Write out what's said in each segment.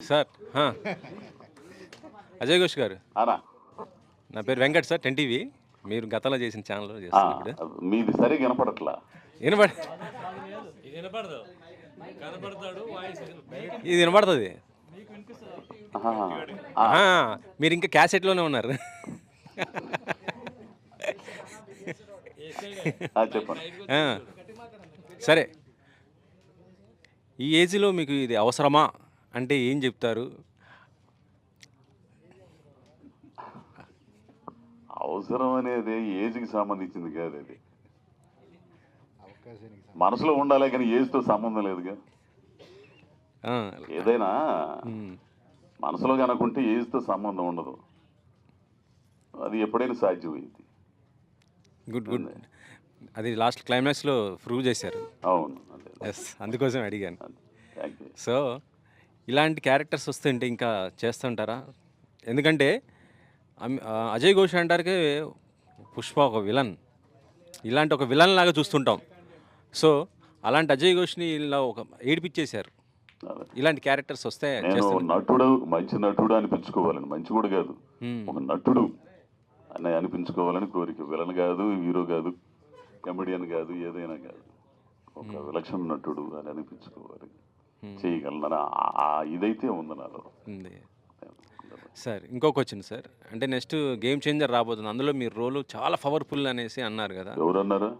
Sir Ajay Ghosh గారు, అనా నా పేరు వెంకట్ సార్, 10 టీవీ. మీరు గతంలో చేసిన ఛానల్లో చేస్తున్నారు ఇప్పుడు. మీది సరిగా వినపడట్లా. వినపడ ఇది వినపడుతుంది. ఆహా. మీరు ఇంకా క్యాసెట్లోనే ఉన్నారు. చెప్పండి. ఆ, సరే, ఈ ఏజ్లో మీకు ఇది అవసరమా అంటే ఏం చెప్తారు? అవసరం అనేది ఏజ్కి సంబంధించింది కాదు, అది మనసులో ఉండాలి కానీ ఏజ్తో సంబంధం లేదుగా. ఆ, ఏదైనా ఉమ్, మనసులో కనుకుంటే ఏజ్తో సంబంధం ఉండదు, అది ఎప్పుడైనా సాధ్యమైంది. Good good. అది లాస్ట్ క్లైమాక్స్లో ప్రూవ్ చేశారు. అవును, అదే. ఎస్, అందుకోసం అడిగాను. Thank you. సో ఇలాంటి క్యారెక్టర్స్ వస్తుంటే ఇంకా చేస్తుంటారా? ఎందుకంటే అజయ్ ఘోష్ అంటారుకే పుష్ప ఒక విలన్, ఇలాంటి ఒక విలన్ లాగా చూస్తుంటాం. సో అలాంటి అజయ్ ఘోష్ని ఇలా ఒక ఏడిపించేశారు. ఇలాంటి క్యారెక్టర్స్ వస్తే నేను నటుడు, మంచి నటుడు అనిపించుకోవాలని, మంచి కూడా కాదు, ఒక నటుడు అని అనిపించుకోవాలని కోరిక. విలన్ కాదు, హీరో కాదు, కమెడియన్ కాదు, ఏదైనా కాదు, ఒక విలక్షణ నటుడు అని అనిపించుకోవాలి, చేయగలనని ఇదైతే ఉంది నాలో. సార్ ఇంకో క్వశ్చన్ సార్, అంటే నెక్స్ట్ గేమ్ చేంజర్ రాబోతుంది, అందులో మీ రోలు చాలా పవర్ఫుల్ అనేసి అన్నారు కదా. ఎవరన్నారు?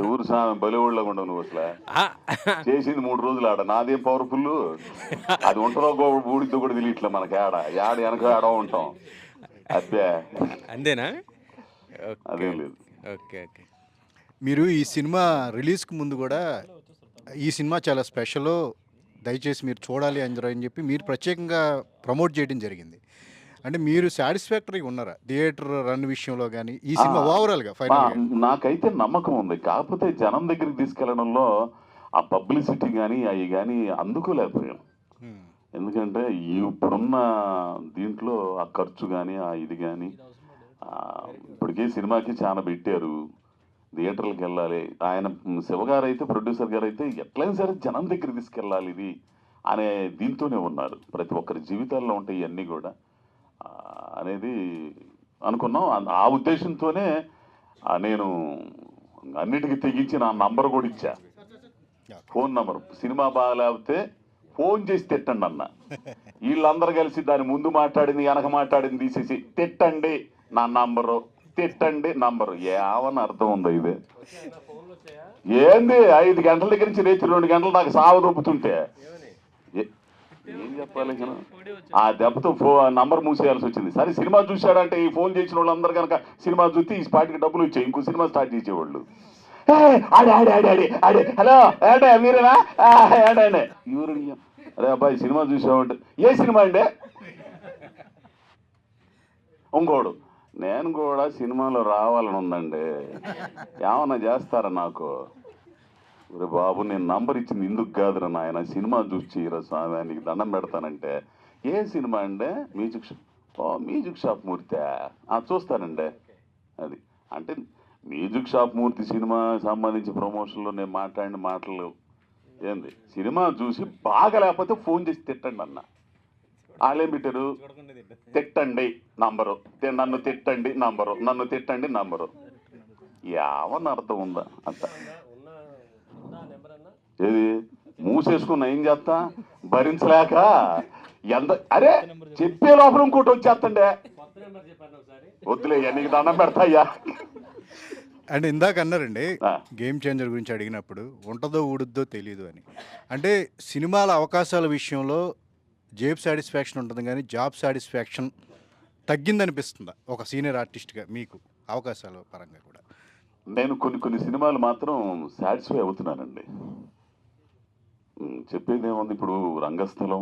ఎవరు బలివాళ్ళగా ఉండవు నువ్వు అసలు. చేసింది 3 రోజులు ఆడ, నాదేం పవర్ఫుల్. అది ఉంటుందో ఊడితో కూడా తెలియట్లే మనకి. ఆడ వెనక ఆడ ఉంటాం, అదే అంతేనా? అదేం లేదు. Okay okay. మీరు ఈ సినిమా రిలీజ్కి ముందు కూడా ఈ సినిమా చాలా స్పెషల్, దయచేసి మీరు చూడాలి అందరూ అని చెప్పి మీరు ప్రత్యేకంగా ప్రమోట్ చేయడం జరిగింది. అంటే మీరు సాటిస్ఫాక్టరీగా ఉన్నారా థియేటర్ రన్ విషయంలో కానీ ఈ సినిమా ఓవరాల్గా? నాకైతే నమ్మకం ఉంది, కాకపోతే జనం దగ్గరికి తీసుకెళ్లడంలో ఆ పబ్లిసిటీ కానీ అవి కానీ అందుకోలేకపోయాం. ఎందుకంటే ఇప్పుడున్న దీంట్లో ఆ ఖర్చు కానీ ఆ ఇది కానీ, ఇప్పటికే సినిమాకి చాలా పెట్టారు, థియేటర్లకు వెళ్ళాలి. ఆయన శివగారు అయితే, ప్రొడ్యూసర్ గారు అయితే ఎట్లయినా సరే జనం దగ్గర తీసుకెళ్ళాలి ఇది అనే దీంతోనే ఉన్నారు. ప్రతి ఒక్కరి జీవితాల్లో ఉంటాయి ఇవన్నీ కూడా అనేది అనుకున్నాం. ఆ ఉద్దేశంతోనే నేను అన్నిటికీ తెగించి నా నంబర్ కూడా ఇచ్చా, ఫోన్ నంబర్. సినిమా బాగాలేకపోతే ఫోన్ చేసి తిట్టండి అన్న. వీళ్ళందరూ కలిసి దాని ముందు మాట్లాడింది వెనక మాట్లాడింది తీసేసి తిట్టండి నా నంబరు, తిట్టండి నంబరు. ఏమని అర్థం ఉందో ఇది? ఏంది 5 గంటల దగ్గర నుంచి లేచి 2 గంటలు నాకు సాగు దొబ్బుతుంటే ఏం చెప్పాలి? ఆ దెబ్బతో నంబర్ మూసేయాల్సి వచ్చింది. సరే సినిమా చూశాడంటే ఈ ఫోన్ చేసిన వాళ్ళందరూ కనుక సినిమా చూస్తే ఈ స్పాట్కి డబ్బులు వచ్చాయి, ఇంకో సినిమా స్టార్ట్ చేసేవాళ్ళు. ఆడే ఆడే ఆడే ఆడే ఆడే హలో ఏడే మీరేనా ఏడే ఎవరు? అరే అబ్బాయి సినిమా చూసామంటే ఏ సినిమా అండి? ఇంకోడు నేను కూడా సినిమాలో రావాలని ఉందండి, ఏమన్నా చేస్తారా నాకు? ఒరే బాబు, నేను నంబర్ ఇచ్చింది ఇందుకు కాదురా నాయన, సినిమా చూసి చేయరా స్వామి, నీకు దండం పెడతానంటే. ఏ సినిమా అండి? Music shop. మ్యూజిక్ షాప్ మూర్తి చూస్తానండి. అది అంటే మ్యూజిక్ షాప్ మూర్తి సినిమా సంబంధించి ప్రమోషన్లో నేను మాట్లాడిన మాటలు ఏంది? సినిమా చూసి బాగా లేకపోతే ఫోన్ చేసి తిట్టండి అన్న. వాళ్ళేం పెట్టారు? తిట్టండి నంబరు, నన్ను తిట్టండి నంబరు, నన్ను తిట్టండి నంబరు. ఏమన్నా అర్థం ఉందా? అంత ఏది మూసేసుకున్నా ఏం చేస్తా, భరించలేక ఎంత. అరే చెప్పే లోపల ఇంకోటి వచ్చేస్తండే, వద్దులే నీకు దండం పెడతాయ్యా. అంటే ఇందాక అన్నారండి గేమ్ చేంజర్ గురించి అడిగినప్పుడు ఉంటుందో ఊడుద్దో తెలియదు అని. అంటే సినిమాల అవకాశాల విషయంలో జేబ్ సాటిస్ఫాక్షన్ ఉంటుంది కానీ జాబ్ సాటిస్ఫాక్షన్ తగ్గిందనిపిస్తుందా ఒక సీనియర్ ఆర్టిస్ట్గా మీకు అవకాశాల పరంగా కూడా? నేను కొన్ని సినిమాలు మాత్రం సాటిస్ఫై అవుతున్నానండి. చెప్పేది ఏముంది, ఇప్పుడు రంగస్థలం,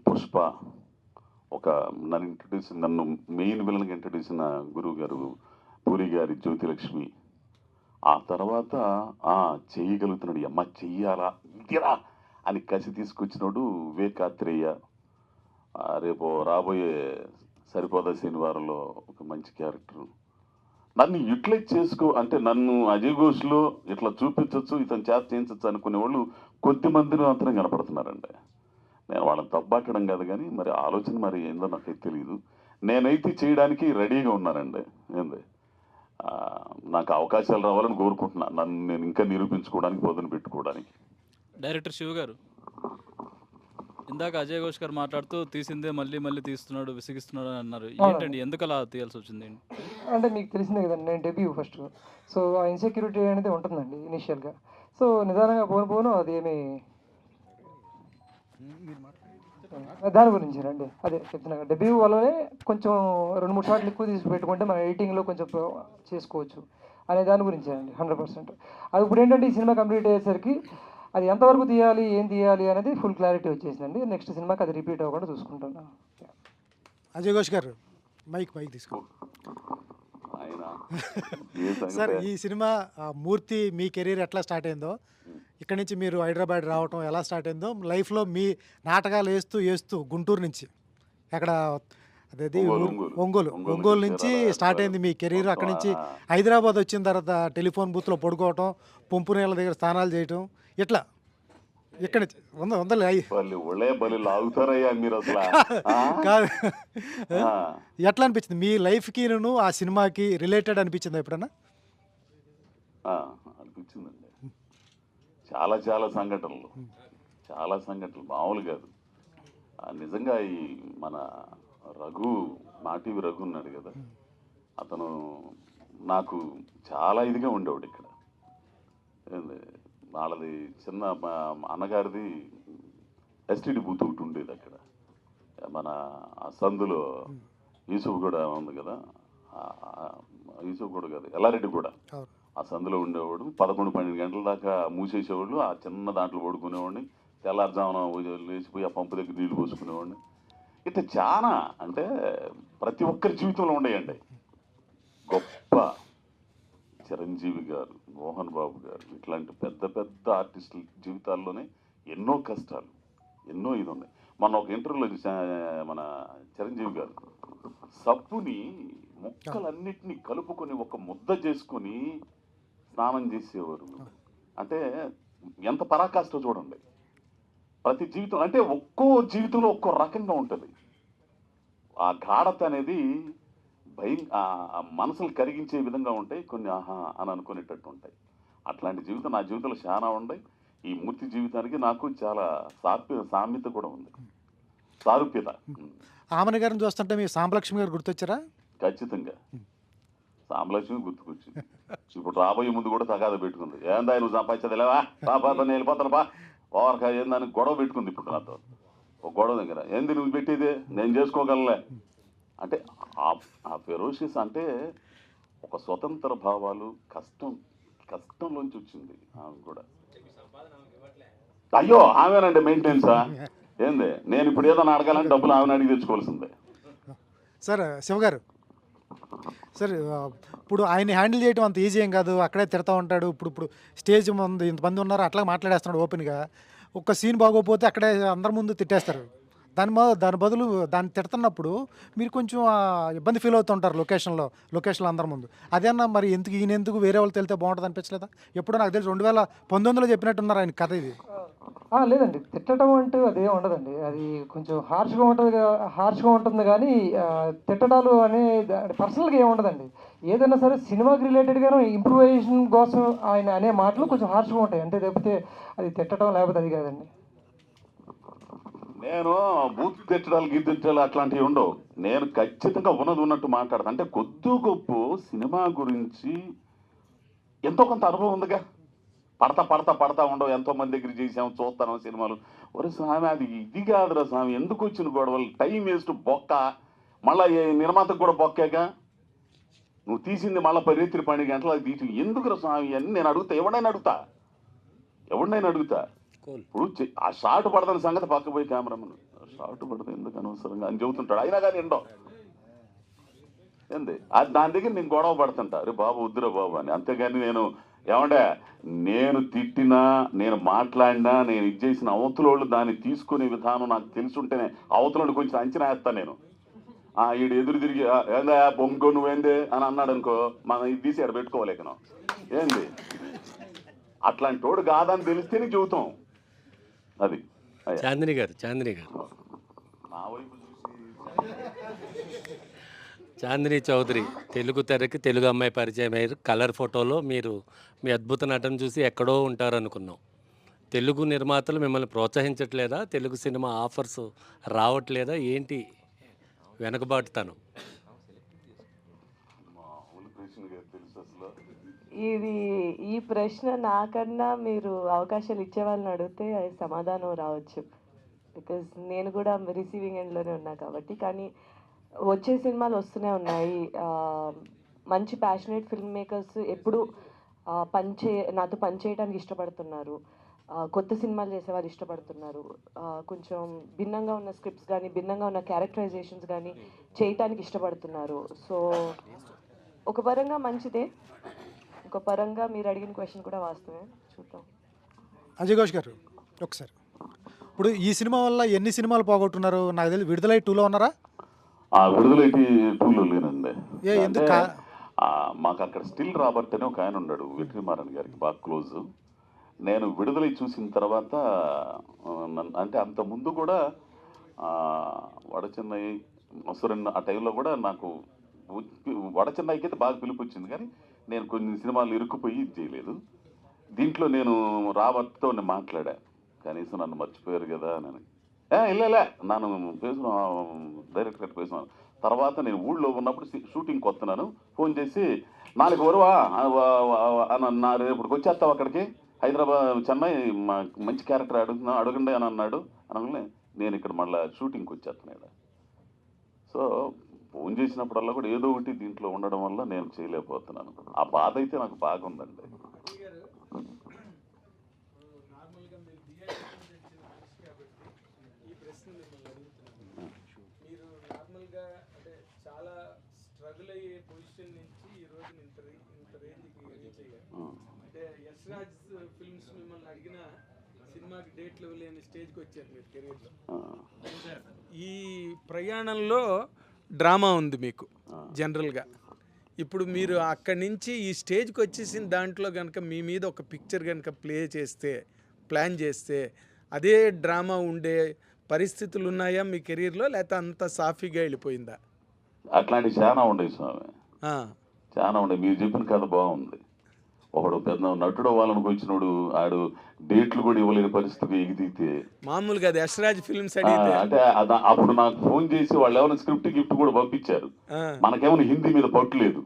పుష్ప, ఒక నన్ను మెయిన్ విలన్గా ఇంట్రడ్యూస్ అయిన గురువు గారు పూరి గారి జ్యోతిలక్ష్మి. ఆ తర్వాత చేయగలుగుతున్నాడు, అమ్మ చెయ్యాలా ఇదిరా అని కసి తీసుకొచ్చినాడు వివేకాత్రేయ. రేపు రాబోయే సరిపోదా శనివారంలో ఒక మంచి క్యారెక్టరు. నన్ను యూటిలైజ్ చేసుకో అంటే నన్ను అజయ్ ఘోష్లో ఇట్లా చూపించవచ్చు, ఇతను చేత చేయించవచ్చు అనుకునే వాళ్ళు కొద్ది మందిని మాత్రం కనపడుతున్నారండి. నేను వాళ్ళని తప్పట్టడం కాదు, కానీ మరి ఆలోచన మరి ఏందో నాకైతే తెలియదు. నేనైతే చేయడానికి రెడీగా ఉన్నానండి. ఏంది నాకు అవకాశాలు రావాలని కోరుకుంటున్నా, నన్ను నేను ఇంకా నిరూపించుకోవడానికి, పొద్దున పెట్టుకోవడానికి. డైరెక్టర్ శివ గారు, ఇందాక అజయ్ ఘోష్ గారు మాట్లాడుతూ తీసిందే మళ్ళీ మళ్ళీ తీస్తున్నాడు, విసిగిస్తున్నాడు అని అన్నారు. ఏంటండి, ఎందుకు అలా తీయాల్సి వచ్చింది? అంటే మీకు తెలిసిందే కదండి, నేను డెబ్యూ ఫస్ట్. సో ఆ ఇన్సెక్యూరిటీ అనేది ఉంటుందండి ఇనీషియల్గా. సో నిదానంగా పోను అది ఏమి దాని గురించి రండి, అదే చెప్తున్నా. డెబ్యూ వల్లనే కొంచెం 2-3 షాట్లు ఎక్కువ తీసి పెట్టుకుంటే మన ఎడిటింగ్లో కొంచెం చేసుకోవచ్చు అనే దాని గురించి అండి 100%. అది ఇప్పుడు ఏంటంటే ఈ సినిమా కంప్లీట్ అయ్యేసరికి అది ఎంతవరకు తీయాలి, ఏం తీయాలి అనేది ఫుల్ క్లారిటీ వచ్చేసిందండి. నెక్స్ట్ సినిమాకి అది రిపీట్ అవ్వకుండా చూసుకుంటున్నాను. అజయ్ ఘోష్ గారు, మైక్ తీసుకో. సార్, ఈ సినిమా మూర్తి మీ కెరీర్ ఎట్లా స్టార్ట్ అయిందో, ఇక్కడి నుంచి మీరు హైదరాబాద్ రావటం ఎలా స్టార్ట్ అయిందో, లైఫ్లో మీ నాటకాలు వేస్తూ గుంటూరు నుంచి అక్కడ అదేది ఒంగోలు నుంచి స్టార్ట్ అయింది మీ కెరీర్. అక్కడి నుంచి హైదరాబాద్ వచ్చిన తర్వాత టెలిఫోన్ బూత్లో పడుకోవటం, పంపు నీళ్ళ దగ్గర స్నానాలు చేయటం, ఇట్లా ఇక్కడ కాదు. ఎట్లా అనిపించింది మీ లైఫ్కి ఆ సినిమాకి రిలేటెడ్ అనిపించిందా ఎప్పుడన్నా? అనిపించిందండి. చాలా చాలా సంఘటనలు మామూలు కాదు. నిజంగా ఈ మన రఘు, మాటివి రఘు ఉన్నాడు కదా, అతను నాకు చాలా ఇదిగా ఉండేవాడు. ఇక్కడ వాళ్ళది చిన్న అన్నగారిది ఎస్టీడీ బూత్ ఒకటి ఉండేది అక్కడ, మన ఆ సందులో యూసుఫ్ కూడా ఉంది కదా, యూసుఫ్ కూడా కాదు, ఎల్లారెడ్డి కూడా ఆ సందులో ఉండేవాడు. 11-12 గంటల దాకా మూసేసేవాళ్ళు. ఆ చిన్న దాంట్లో పడుకునేవాడిని. తెల్లారుజామున లేచిపోయి ఆ పంపు దగ్గర నీళ్లు పోసుకునేవాడిని. ఇట్లా చాలా, అంటే ప్రతి ఒక్కరి జీవితంలో ఉండేయండి. గొప్ప చిరంజీవి గారు, మోహన్ బాబు గారు, ఇట్లాంటి పెద్ద పెద్ద ఆర్టిస్టుల జీవితాల్లోనే ఎన్నో కష్టాలు, ఎన్నో ఇది ఉన్నాయి. మన ఒక ఇంటర్వ్యూలో మన చిరంజీవి గారు సబ్బుని ముక్కలన్నిటినీ కలుపుకొని ఒక ముద్ద చేసుకొని స్నానం చేసేవారు. అంటే ఎంత పరాకాష్ఠ చూడండి. ప్రతి జీవితం అంటే ఒక్కో జీవితంలో ఒక్కో రకంగా ఉంటుంది. ఆ గాఢత అనేది మనసులు కరిగించే విధంగా ఉంటాయి, కొన్ని ఆహా అని అనుకునేటట్టు ఉంటాయి. అట్లాంటి జీవితం నా జీవితంలో చాలా ఉన్నాయి. ఈ మూర్తి జీవితానికి నాకు చాలా సామ్యత కూడా ఉంది, సారూప్యత. ఆమెన గారిని చూస్తుంటే మీ సాంబలక్ష్మి గారు గుర్తొచ్చారా? ఖచ్చితంగా సాంబలక్ష్మి గుర్తుకొచ్చింది. ఇప్పుడు రాబోయే ముందు కూడా తగాద పెట్టుకుంది. ఏందా నువ్వు సంపాదించదు లేవా, నేను వెళ్ళిపోతాను బా ఓవర్కాయ ఏందని గొడవ పెట్టుకుంది. ఇప్పుడు నాతో ఒక గొడవ దగ్గర, ఏంది నువ్వు పెట్టేదే, నేను చేసుకోగలలే అంటే. ఆ ఫెరోషియస్ అంటే ఒక స్వతంత్ర భావాలు, కష్టంలోంచి వచ్చింది ఆమె కూడా. అయ్యో ఆమెనండి మెయింటెనెన్సా ఏంది, నేను ఇప్పుడు ఏదైనా అడగాలని డబ్బులు ఆమెను అడిగి తెచ్చుకోవాల్సిందే. సార్ శివగారు, సార్ ఇప్పుడు ఆయన హ్యాండిల్ చేయడం అంత ఈజీ ఏం కాదు. అక్కడే తిడతా ఉంటాడు. ఇప్పుడు స్టేజ్ ముందు ఇంతమంది ఉన్నారు, అట్లా మాట్లాడేస్తున్నాడు ఓపెన్గా. ఒక్క సీన్ బాగోపోతే అక్కడే అందరి ముందు తిట్టేస్తారు. దాని బదులు దాన్ని తిడుతున్నప్పుడు మీరు కొంచెం ఇబ్బంది ఫీల్ అవుతుంటారు లొకేషన్లో అందరి ముందు. అదేనా మరి ఈయనెందుకు వేరే వాళ్ళు తెలితే బాగుంటుంది అనిపించలేదా? ఎప్పుడో నాకు తెలిసి 2019లో చెప్పినట్టున్నారు ఆయన కథ ఇది. లేదండి, తిట్టడం అంటూ అదేం ఉండదండి. అది కొంచెం హార్ష్గా ఉంటుంది కానీ తిట్టడాలు అనే పర్సనల్గా ఏమి ఉండదండి. ఏదైనా సరే సినిమాకి రిలేటెడ్గానే ఇంప్రూవైజేషన్ కోసం ఆయన అనే మాటలు కొంచెం హార్ష్గా ఉంటాయి అంతే, తప్పితే అది తిట్టడం లేకపోతే అది కాదండి. నేను బూత్ తిట్టడాలు గిద్దెట్టాలు అట్లాంటివి ఉండవు. నేను ఖచ్చితంగా ఉన్నట్టు మాట్లాడతాను. అంటే కొద్ది గొప్ప సినిమా గురించి ఎంతో కొంత అనుభవం ఉందిగా. పడతా ఉండవు. ఎంతో మంది దగ్గర చేసాము, చూస్తాను సినిమాలు. ఒరే స్వామి, అది ఇది కాదురా స్వామి, ఎందుకు వచ్చిన గొడవలు, టైం వేస్ట్, బొక్క. మళ్ళీ నిర్మాతకు కూడా బొక్కాక నువ్వు తీసింది మళ్ళీ 12 గంటలకు తీసి ఎందుకురా స్వామి అని నేను అడుగుతా. ఎవడైనా అడుగుతా. ఇప్పుడు ఆ షార్ట్ పడదని సంగతి పక్క పోయి కెమెరామన్ షార్ట్ పడతా ఎందుకు అనవసరంగా అని చెబుతుంటాడు. అయినా కానీ ఎండో ఏంది అది దాని దగ్గర నేను గొడవ పడుతుంటా, అరే బాబు వద్దురా బాబు అని. అంతేగాని నేను తిట్టినా, నేను మాట్లాడినా, నేను ఇది చేసిన అవతలోళ్ళు దాన్ని తీసుకునే విధానం నాకు తెలుసుంటేనే అవతలోళ్ళు కొంచెం అంచనా వేస్తాను నేను. ఈడు ఎదురు తిరిగి ఏందా బొమ్మకో నువ్వేందే అని అన్నాడు అనుకో, మనం ఇది తీసి ఎక్కడ పెట్టుకోలేకను ఏంది. అట్లాంటి వాడు కాదని తెలిస్తేనే చెబుతాం. అది అయ్యా. చాందిని గారు నా వైపు చూసి చాందిని చౌదరి తెలుగు తెరకి తెలుగు అమ్మాయి పరిచయం అయ్యారు. కలర్ ఫోటోలో మీరు మీ అద్భుత నటన చూసి ఎక్కడో ఉంటారు అనుకున్నాం. తెలుగు నిర్మాతలు మిమ్మల్ని ప్రోత్సహించట్లేదా? తెలుగు సినిమా ఆఫర్స్ రావట్లేదా? ఏంటి వెనకబాటుతనం? మామూలు కృష్ణ గారు తెలుసు అసలు. ఇది ఈ ప్రశ్న నాకన్నా మీరు అవకాశాలు ఇచ్చే వాళ్ళని అడిగితే అది సమాధానం రావచ్చు. బికాజ్ నేను కూడా రిసీవింగ్ ఎండ్లోనే ఉన్నా కాబట్టి. కానీ వచ్చే సినిమాలు వస్తూనే ఉన్నాయి. మంచి ప్యాషనేట్ ఫిల్మ్ మేకర్స్ ఎప్పుడు నాతో పనిచేయడానికి ఇష్టపడుతున్నారు. కొత్త సినిమాలు చేసేవాళ్ళు ఇష్టపడుతున్నారు. కొంచెం భిన్నంగా ఉన్న స్క్రిప్ట్స్ కానీ భిన్నంగా ఉన్న క్యారెక్టరైజేషన్స్ కానీ చేయటానికి ఇష్టపడుతున్నారు. సో ఒక పరంగా మంచిదే, ఒక పరంగా మీరు అడిగిన క్వశ్చన్ కూడా వాస్తవే. చూద్దాం. అజయ్ ఘోష్ గారు ఒకసారి, ఇప్పుడు ఈ సినిమా వల్ల ఎన్ని సినిమాలు పోగొట్టున్నారు? నాకు తెలియదు, విడుదలై 2లో ఉన్నారా? విడుదలైతే 2లో లేనండి. ఎందుకు? మాకు అక్కడ స్టిల్ రాబర్ట్ అని ఒక ఆయన ఉన్నాడు, వెట్రిమారన్ గారికి బాగా క్లోజ్. నేను విడుదలై చూసిన తర్వాత అంటే అంత ముందు కూడా వడచెన్నై మసూరన్ ఆ టైంలో కూడా నాకు వడచెన్నైకి అయితే బాగా పిలుపు వచ్చింది. కానీ నేను కొన్ని సినిమాలు ఇరుక్కుపోయి ఇది చేయలేదు. దీంట్లో నేను రాబర్ట్తో నేను మాట్లాడా, కనీసం నన్ను మర్చిపోయారు కదా అని. ఇల్లే నన్ను పేసిన డైరెక్టర్ పేసిన తర్వాత నేను ఊళ్ళో ఉన్నప్పుడు షూటింగ్కి వస్తున్నాను, ఫోన్ చేసి 4 వరువా అని అన్నారు, రేపటికి వచ్చేస్తావు అక్కడికి హైదరాబాద్ చెన్నై మంచి క్యారెక్టర్ అడగండి అని అన్నాడు. అనగానే నేను ఇక్కడ మళ్ళీ షూటింగ్కి వచ్చేస్తున్నాడు. సో ఫోన్ చేసినప్పుడల్లా కూడా ఏదో ఒకటి దీంట్లో ఉండడం వల్ల నేను చేయలేకపోతున్నాను. ఆ బాధ అయితే నాకు బాగుందండి. స్ట్రగుల్ అయ్యే పొజిషన్ నుంచి ఈ రోజు ఇంత రేంజ్కి రీచ్ అయ్యారు. అంటే యశ్ రాజ్ ఫిల్మ్స్ మిమ్మల్ని అడిగిన సినిమాకి డేట్లు లేని స్టేజ్కి వచ్చారు మీరు కెరీర్లో. ఈ ప్రయాణంలో డ్రామా ఉంది మీకు జనరల్గా. ఇప్పుడు మీరు అక్కడి నుంచి ఈ స్టేజ్కి వచ్చేసిన దాంట్లో కనుక మీ మీద ఒక పిక్చర్ కనుక ప్లాన్ చేస్తే అదే డ్రామా ఉండే పరిస్థితులు ఉన్నాయా మీ కెరీర్లో, లేకపోతే అంత సాఫీగా వెళ్ళిపోయిందా? అట్లాంటివి చాలా ఉండేవి స్వామి, చాలా ఉండేవి. మీరు చెప్పిన కథ బాగుంది. ఒకడు పెద్ద నటుడు వాళ్ళకి వచ్చినోడు ఆడు డేట్లు కూడా ఇవ్వలేని పరిస్థితికి ఎగిదితే మామూలుగా యశ్రాజ్ ఫిల్మ్స్ అంటే అప్పుడు నాకు ఫోన్ చేసి వాళ్ళు ఏమైనా స్క్రిప్ట్ గిఫ్ట్ కూడా పంపించారు. మనకేమైనా హిందీ మీద పట్టు లేదు.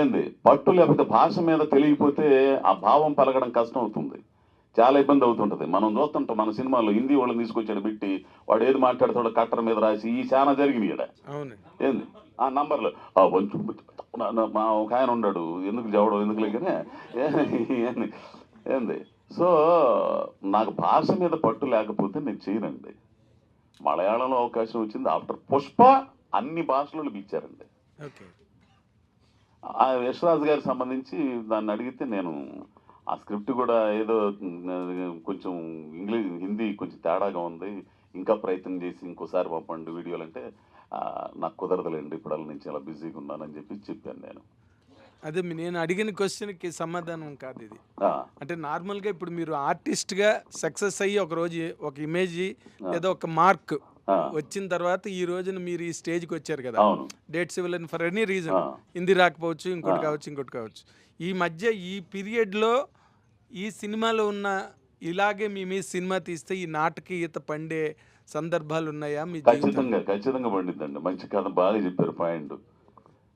ఏంది పట్టు లేకపోతే భాష మీద తెలియకపోతే ఆ భావం పలకడం కష్టం అవుతుంది, చాలా ఇబ్బంది అవుతుంటది. మనం చూస్తుంటాం మన సినిమాలో హిందీ వాళ్ళని తీసుకొచ్చాడు పెట్టి వాడు ఏది మాట్లాడుతాడో కట్టర్ మీద రాసి ఈ చాలా జరిగినాయి ఇక్కడ. ఏంది ఆ నంబర్లు మా ఒక ఆయన ఉన్నాడు, ఎందుకు చదవడం ఎందుకు లేకనే ఏంది. సో నాకు భాష మీద పట్టు లేకపోతే నేను చేయనండి. మలయాళంలో అవకాశం వచ్చింది, ఆఫ్టర్ పుష్ప అన్ని భాషలు ఇచ్చారండి. యశ్రాజ్ గారికి సంబంధించి దాన్ని అడిగితే నేను ఆ స్క్రిప్ట్ కూడా ఏదో కొంచెం హిందీ కొంచెం తేడాగా ఉంది, ఇంకా ప్రయత్నం చేసి ఇంకోసారి పంపండి వీడియోలు అంటే నాకు కుదరదులేండి, ఇప్పుడు నేను చాలా బిజీగా ఉన్నానని చెప్పాను నేను. అదే నేను అడిగిన క్వశ్చన్కి సమాధానం కాదు ఇది. అంటే నార్మల్గా ఇప్పుడు మీరు ఆర్టిస్ట్గా సక్సెస్ అయ్యి ఒక రోజు ఒక ఇమేజ్ ఏదో ఒక మార్క్ వచ్చిన తర్వాత ఈ రోజున మీరు ఈ స్టేజ్కి వచ్చారు కదా, డేట్స్ ఇవ్వలేని ఫర్ ఎనీ రీజన్, హిందీ రాకపోవచ్చు, ఇంకోటి కావచ్చు. ఈ మధ్య ఈ పీరియడ్లో ఈ సినిమాలో ఉన్న ఇలాగే మీ సినిమా తీస్తే ఈ నాటకీయత పండే సందర్భాలు ఉన్నాయా? మీ ఖచ్చితంగా పండిద్దండి. మంచి కథ బాగా చెప్పారు, పాయింట్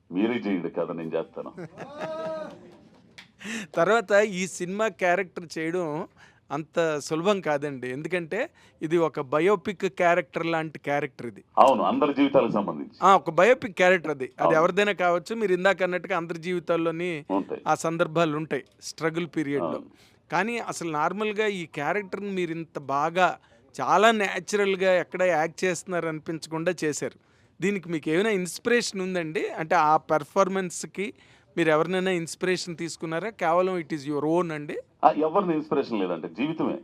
మీరే చేయండి కథ, నేను చేస్తాను. తర్వాత ఈ సినిమా క్యారెక్టర్ చేయడం అంత సులభం కాదండి, ఎందుకంటే ఇది ఒక బయోపిక్ క్యారెక్టర్ లాంటి క్యారెక్టర్. ఇది అవును, అందరి జీవితాలకు సంబంధించి ఒక బయోపిక్ క్యారెక్టర్. అది ఎవరిదైనా కావచ్చు. మీరు ఇందాక అన్నట్టుగా అందరి జీవితాల్లోని ఆ సందర్భాలు ఉంటాయి స్ట్రగుల్ పీరియడ్లో. కానీ అసలు నార్మల్గా ఈ క్యారెక్టర్ని మీరు ఇంత బాగా చాలా న్యాచురల్గా ఎక్కడ యాక్ట్ చేస్తున్నారు అనిపించకుండా చేశారు. దీనికి మీకు ఏమైనా ఇన్స్పిరేషన్ ఉందండి? అంటే ఆ పెర్ఫార్మెన్స్కి మీరు ఎవరినైనా ఇన్స్పిరేషన్ తీసుకున్నారా, కేవలం ఇట్ ఈస్ యువర్ ఓన్ అండి? ఎవరిని ఇన్స్పిరేషన్ లేదంటే జీవితమే.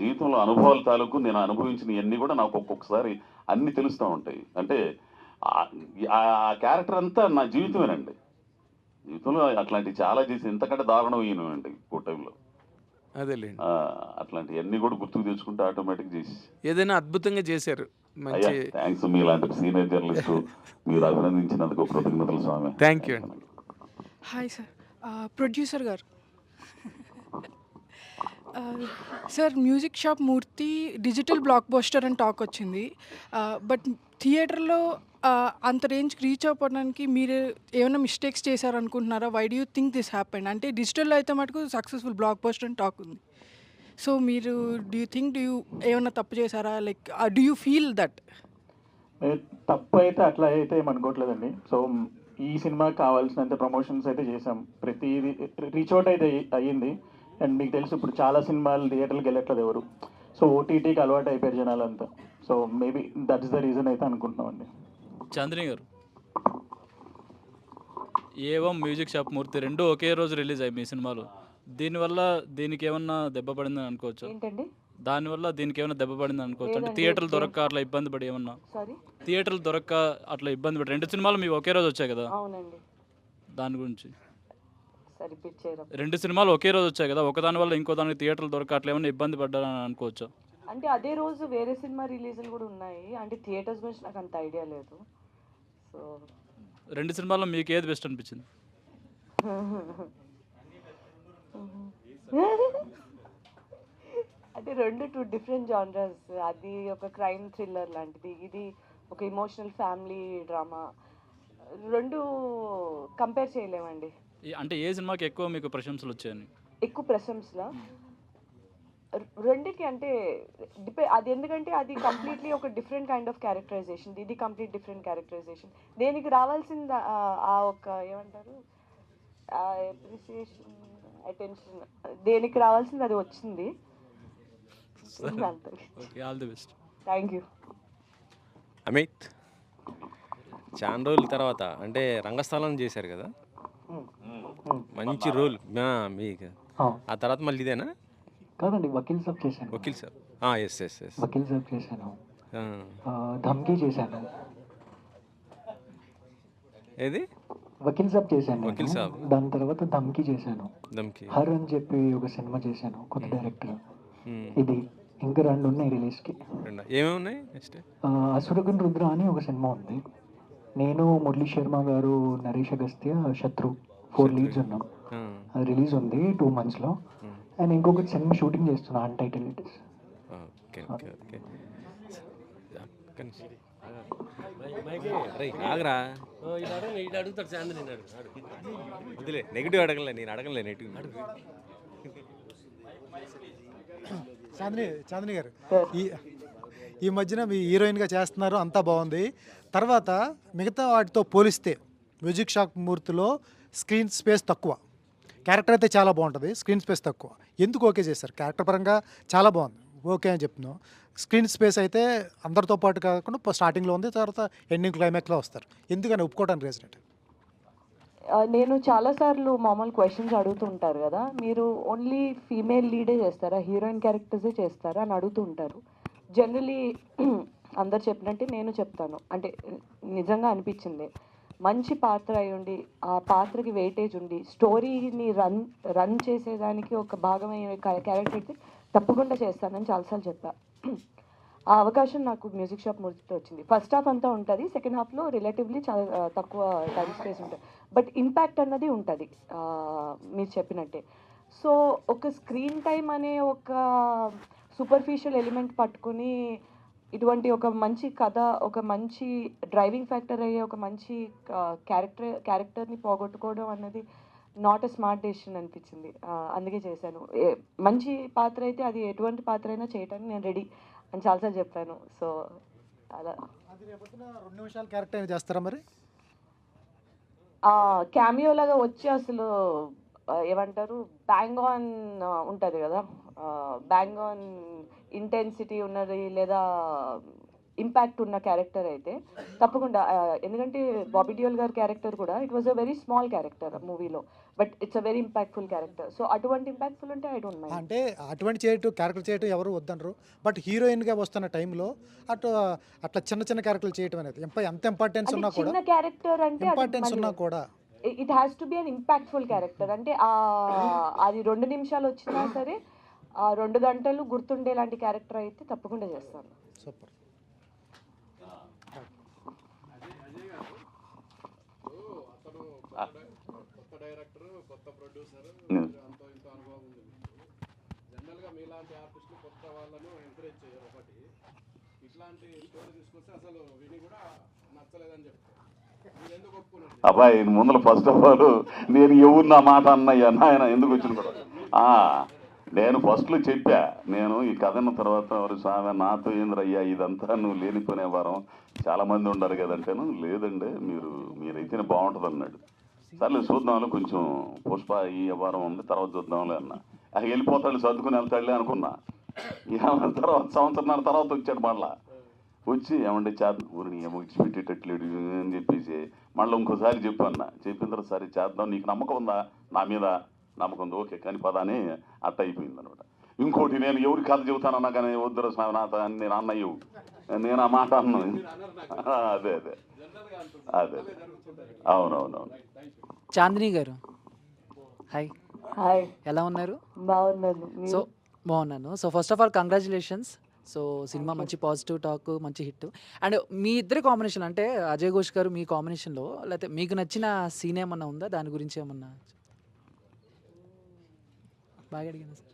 జీవితంలో అనుభవాల తాలూకు నేను అనుభవించిన ఇవన్నీ కూడా నాకు ఒక్కొక్కసారి అన్ని తెలుస్తూ ఉంటాయి. అంటే ఆ క్యారెక్టర్ అంతా నా జీవితమేనండి. జీవితంలో అట్లాంటివి చాలా చేసి ఇంతకంటే దారుణం ఈయనండి ఓ టైంలో. అదేలేండి. అట్లాంటివన్నీ కూడా గుర్తుకు తెచ్చుకుంటే ఆటోమేటిక్ చేసి ఏదైనా అద్భుతంగా చేశారు. అయ్యా మంచి థ్యాంక్స్, మీలాంటి సీనియర్ జర్నలిస్టు మీరు అభినందించినందుకు కృతజ్ఞతలు స్వామి. థ్యాంక్ యూ అండి. హాయ్ సార్, ప్రొడ్యూసర్ గారు. Sir, music shop Murthy digital blockbuster అని టాక్ వచ్చింది. బట్ థియేటర్లో అంత రేంజ్కి రీచ్ అవ్వడానికి మీరు ఏమైనా మిస్టేక్స్ చేశారనుకుంటున్నారా? Why do you think this happened? అంటే డిజిటల్లో అయితే మటుకు సక్సెస్ఫుల్ బ్లాక్ బస్టర్ అని టాక్ ఉంది. సో మీరు డూ యూ ఏమైనా తప్పు చేశారా? Like do you feel that? తప్పు అయితే అట్లా అయితే ఏమనుకోవట్లేదండి. సో ఈ సినిమాకి కావాల్సినంత ప్రమోషన్స్ అయితే చేసాం, ప్రతిదీ రీచ్ అవుట్ అయితే అయ్యింది. అండ్ మీకు తెలుసు ఇప్పుడు చాలా సినిమాలు థియేటర్కి వెళ్ళట్లేదు ఎవరు. సో ఓటీటీకి అలవాటు అయిపోయారు జనాలంతా. So maybe that's the reason అయితే అనుకుంటున్నామండి. చాందిని గారు, ఏవం మ్యూజిక్ షాప్ మూర్తి రెండు ఒకే రోజు రిలీజ్ అయ్యి మీ సినిమాలు. దీనివల్ల దీనికి ఏమన్నా దెబ్బ పడిందని అనుకోవచ్చు? ఏంటండి? దానివల్ల దీనికి ఏమైనా దెబ్బ పడిందని అనుకోవచ్చు? అంటే లేదండి. థియేటర్లు దొరక్క అట్లా ఇబ్బంది పడి ఏమన్నా? సారీ. థియేటర్లు దొరక్క అట్లా ఇబ్బంది పడి, 2 సినిమాలు మీకు ఒకే రోజు వచ్చాయి కదా, అవునండి. దాని గురించి. సరే, రిపీట్ చేయరా? 2 సినిమాలు ఒకే రోజు వచ్చాయి కదా, ఒకదాని వల్ల ఇంకో దానికి థియేటర్లు దొరక్క అట్లా ఏమైనా ఇబ్బంది పడ్డారని అనుకోవచ్చు? అంటే అదే రోజు వేరే సినిమా రిలీజులు కూడా ఉన్నాయి. అంటే థియేటర్స్ గురించి నాకు అంత ఐడియా లేదు. సో 2 సినిమాల్లో మీకు ఏది బెస్ట్ అనిపించింది? అంటే 2 డిఫరెంట్ జానరస్. అది ఒక క్రైమ్ థ్రిల్లర్ లాంటిది, ఇది ఒక ఇమోషనల్ ఫ్యామిలీ డ్రామా. 2 కంపేర్ చేయలేమండి. అంటే ఏ సినిమాకి ఎక్కువ మీకు ప్రశంసలు వచ్చాయని? ఎక్కువ ప్రశంసలా? రెండికి అంటే అది ఎందుకంటే అది కంప్లీట్లీ ఒక డిఫరెంట్ కైండ్ ఆఫ్ క్యారెక్టరైజేషన్, ఇది కంప్లీట్ డిఫరెంట్ క్యారెక్టరైజేషన్. దేనికి రావాల్సింది ఆ ఒక ఏమంటారు అప్రిసియేషన్, అటెన్షన్, దేనికి రావాల్సింది అది వచ్చింది. All the best. Thank you. Amit, చాలా రోజుల తర్వాత అంటే రంగస్థలం చేశారు కదా, మంచి రోల్ మీకు. ఆ తర్వాత మళ్ళీ ఇదేనా? కాదండి, వకీల్ సాబ్ చేశాను. Vakeel Saab, yes yes yes, Vakeel Saab చేశాను, ధమ్కీ చేశాను. ఏది? వకీల్ సాబ్ చేశాను. వకీల్ సాబ్. దాని తర్వాత ధమ్కీ చేశాను. దమ్కి. హర్ అని చెప్పి ఒక సినిమా చేశాను, కొత్త డైరెక్టర్. ఇది ఇంకా 2 ఉన్నాయి రిలీజ్కి. ఏమేమి ఉన్నాయి నెక్స్ట్? అసురగున్ రుద్ర అని ఒక సినిమా ఉంది. నేను, మురళీ శర్మ గారు, నరేష్ అగస్త్య, శత్రు 4 లీడ్స్ ఉన్నాం. అది రిలీజ్ ఉంది 2 monthsలో. అండ్ ఇంకొకటి సినిమా షూటింగ్ చేస్తున్నా, untitled it is. Okay okay okay. ఆగరా, అడుగుతాడు చాందిని, వదిలే, నెగిటివ్ అడగలే, నేను అడగలే నెగిటివ్. చాందిని గారు, ఈ మధ్యన మీ హీరోయిన్గా చేస్తున్నారు, అంతా బాగుంది. తర్వాత మిగతా వాటితో పోలిస్తే మ్యూజిక్ షాప్ మూర్తిలో స్క్రీన్ స్పేస్ తక్కువ, క్యారెక్టర్ అయితే చాలా బాగుంటుంది, స్క్రీన్ స్పేస్ తక్కువ. ఎందుకు ఓకే చేశారు? క్యారెక్టర్ పరంగా చాలా బాగుంది, ఓకే అని చెప్తున్నాం. స్క్రీన్ స్పేస్ అయితే అందరితో పాటు కాకుండా స్టార్టింగ్లో ఉంది, తర్వాత ఎండింగ్ క్లైమాక్స్లో వస్తారు. ఎందుకని ఒప్పుకోవడానికి రీజన్ ఏంటి? నేను చాలాసార్లు మామూలు క్వశ్చన్స్ అడుగుతూ ఉంటారు కదా, మీరు ఓన్లీ ఫీమేల్ లీడే చేస్తారా, హీరోయిన్ క్యారెక్టర్సే చేస్తారా అని అడుగుతూ ఉంటారు. జనరలీ అందరు చెప్పినట్టే నేను చెప్తాను. అంటే నిజంగా అనిపించింది, మంచి పాత్ర అయి ఉండి ఆ పాత్రకి వెయిటేజ్ ఉండి స్టోరీని రన్ చేసేదానికి ఒక భాగమైన క్యారెక్టర్ అయితే తప్పకుండా చేస్తానని చాలాసార్లు చెప్పా. ఆ అవకాశం నాకు మ్యూజిక్ షాప్ మూర్తితో వచ్చింది. ఫస్ట్ హాఫ్ అంతా ఉంటుంది, సెకండ్ హాఫ్లో రిలేటివ్లీ చాలా తక్కువ టైం స్పేస్ ఉంటుంది, బట్ ఇంపాక్ట్ అన్నది ఉంటుంది మీరు చెప్పినట్టే. సో ఒక స్క్రీన్ టైం అనే ఒక సూపర్ఫిషియల్ ఎలిమెంట్ పట్టుకుని ఇటువంటి ఒక మంచి కథ, ఒక మంచి డ్రైవింగ్ ఫ్యాక్టర్ అయ్యే ఒక మంచి క్యారెక్టర్ని పోగొట్టుకోవడం అన్నది నాట్ ఎ స్మార్ట్ డెసిషన్ అనిపించింది. అందుకే చేశాను. మంచి పాత్ర అయితే అది ఎటువంటి పాత్ర అయినా చేయడానికి నేను రెడీ అని చాలాసార్లు చెప్పాను. సో అలా 2 నిమిషాల క్యారెక్టర్ అయినా చేస్తారా మరి? క్యామియో లాగా వచ్చి అసలు ఏమంటారు బ్యాంగ్ ఆన్ ఉంటుంది కదా, బ్యాంగ్ ఆన్ ఇంటెన్సిటీ ఉన్నది లేదా ఇంపాక్ట్ ఉన్న క్యారెక్టర్ అయితే తప్పకుండా. ఎందుకంటే బాబీ డియోల్ గారి క్యారెక్టర్ కూడా it was a very small character మూవీలో, but it's a very impactful character. So అటువంటి ఇంపాక్ట్ఫుల్ ఉంటే ఐ డోంట్ మైండ్. అంటే అటువంటి క్యారెక్టర్ చేయటం ఎవరు వద్దనరు, బట్ హీరోయిన్గా వస్తున్న టైంలో అట్లా చిన్న చిన్న క్యారెక్టర్లు చేయటం అనేది ఎంత ఇంపార్టెన్స్ ఉన్నా కూడా, చిన్న క్యారెక్టర్ అంటే ఇంపార్టెన్స్ ఉన్నా కూడా it has to be an impactful character. అంటే అది 2 నిమిషాలు వచ్చినా సరే ఆ 2 గంటలు గుర్తుండేలాంటి క్యారెక్టర్ అయితే తప్పకుండా చేస్తాను. సూపర్. కొత్త డైరెక్టర్, కొత్త ప్రొడ్యూసర్, అంత ఇంత అనుభవం ఉంది. జనరల్గా మీలాంటి ఆర్టిస్టులు కొత్త వాళ్ళను ఎంకరేజ్ చేయరు. ఒకటి ఇట్లాంటి స్టోరీ తీసుకొస్తే అసలు విని కూడా నచ్చలేదని చెప్తారు. మీరు ఎందుకు ఒప్పుకున్నారు? అబ్బాయి ముందర ఫస్ట్ ఆఫ్ ఆల్ నేను ఎవరు నా మాట అన్నయ్యా నాయన ఎందుకు వచ్చిన కూడా నేను ఫస్ట్లో చెప్పా, నేను ఈ కథ అన్న తర్వాత ఎవరు స్వామి నాతో ఏంద్రయ్యా ఇదంతా నువ్వు లేనిపోయిన వారం చాలామంది ఉండరు కదంటేను, లేదండి మీరైతేనే బాగుంటుంది అన్నాడు. సర్లే చూద్దాంలో కొంచెం పుష్ప ఈ వారం ఉంది తర్వాత చూద్దాంలే అన్న. వెళ్ళిపోతాడు సర్దుకుని వెళ్తాడులే అనుకున్నా. తర్వాత సంవత్సరం తర్వాత వచ్చాడు మళ్ళా. వచ్చి ఏమంటే చేద్దాం ఊరిని ఏమో ఇచ్చిపెట్టేటట్లేడు అని చెప్పేసి మళ్ళీ ఇంకోసారి చెప్పు అన్న. చెప్పిన తర్వాత సరే చేద్దాం, నీకు నమ్మకం ఉందా? నా మీద నమ్మకం ఉంది, ఓకే కానీ పదా అని అట్ట అయిపోయింది అనమాట. ఇంకోటి నేను ఎవరి కథ చెబుతానన్నా కానీ వద్దురా స్వామి నాథ అని నేను అన్నయ్యవు, నేను ఆ మాట అన్నాను. అదే అదే అదే అవునవునవును. చాందిని గారు హాయ్. హాయ్, ఎలా ఉన్నారు? బాగున్నాను. సో బాగున్నాను. So first of all congratulations. So cinema మంచి పాజిటివ్ టాక్, మంచి హిట్. అండ్ మీ ఇద్దరి కాంబినేషన్ అంటే అజయ్ ఘోష్ గారు మీ కాంబినేషన్లో లేకపోతే మీకు నచ్చిన సీన్ ఏమన్నా ఉందా? దాని గురించి ఏమన్నా బాగా అడిగాను సార్.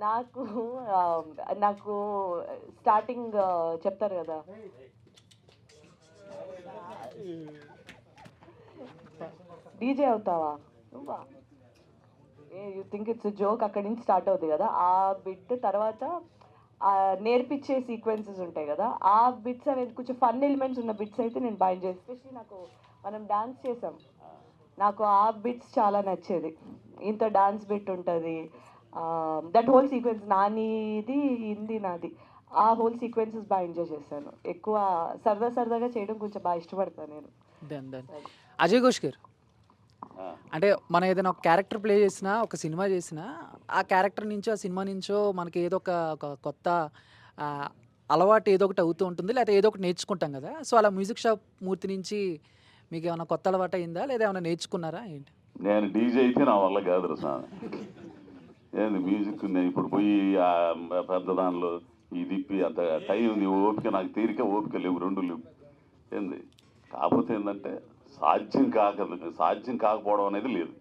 నాకు నాకు స్టార్టింగ్ చెప్తారు కదా, డీజే అవుతావా నువ్వా, యూ థింక్ ఇట్స్ జోక్, అక్కడి నుంచి స్టార్ట్ అవుతుంది కదా ఆ బిట్. తర్వాత నేర్పించే సీక్వెన్సెస్ ఉంటాయి కదా, ఆ బిట్స్ అనేది కొంచెం ఫన్ ఎలిమెంట్స్ ఉన్న బిట్స్ అయితే నేను బాగా ఎంజాయ్. ఎస్పెషలీ నాకు మనం డాన్స్ చేసాం, నాకు ఆ బిట్స్ చాలా నచ్చేది. ఇంత డాన్స్ బిట్ ఉంటుంది, దట్ హోల్ సీక్వెన్స్ నానిది హిందీ నాది, ఆ హోల్ సీక్వెన్సెస్ బాగా ఎంజాయ్ చేశాను. ఎక్కువ సరదాగా చేయడం కొంచెం బాగా ఇష్టపడతాను నేను. డన్. అజయ్ ఘోష్ గారు అంటే మనం ఏదైనా ఒక క్యారెక్టర్ ప్లే చేసినా, ఒక సినిమా చేసినా, ఆ క్యారెక్టర్ నుంచో ఆ సినిమా నుంచో మనకి ఏదో ఒక కొత్త అలవాటు ఏదో ఒకటి అవుతూ ఉంటుంది, లేకపోతే ఏదో ఒకటి నేర్చుకుంటాం కదా. సో అలా మ్యూజిక్ షాప్ మూర్తి నుంచి మీకు ఏమైనా కొత్త అలవాటు అయిందా, లేదా ఏమైనా నేర్చుకున్నారా ఏంటి? నేను డీజే అయితే నా వల్ల కాదు స్వామి. ఏంది మ్యూజిక్ నేను ఇప్పుడు పోయి పెద్ద దానిలో ఈ తిప్పి అంత టైం ఉంది, ఓపిక నాకు తీరిక ఓపిక లేవు, రెండు లేవు. ఏంది కాకపోతే ఏంటంటే సాధ్యం కాకపోవడం అనేది లేదు.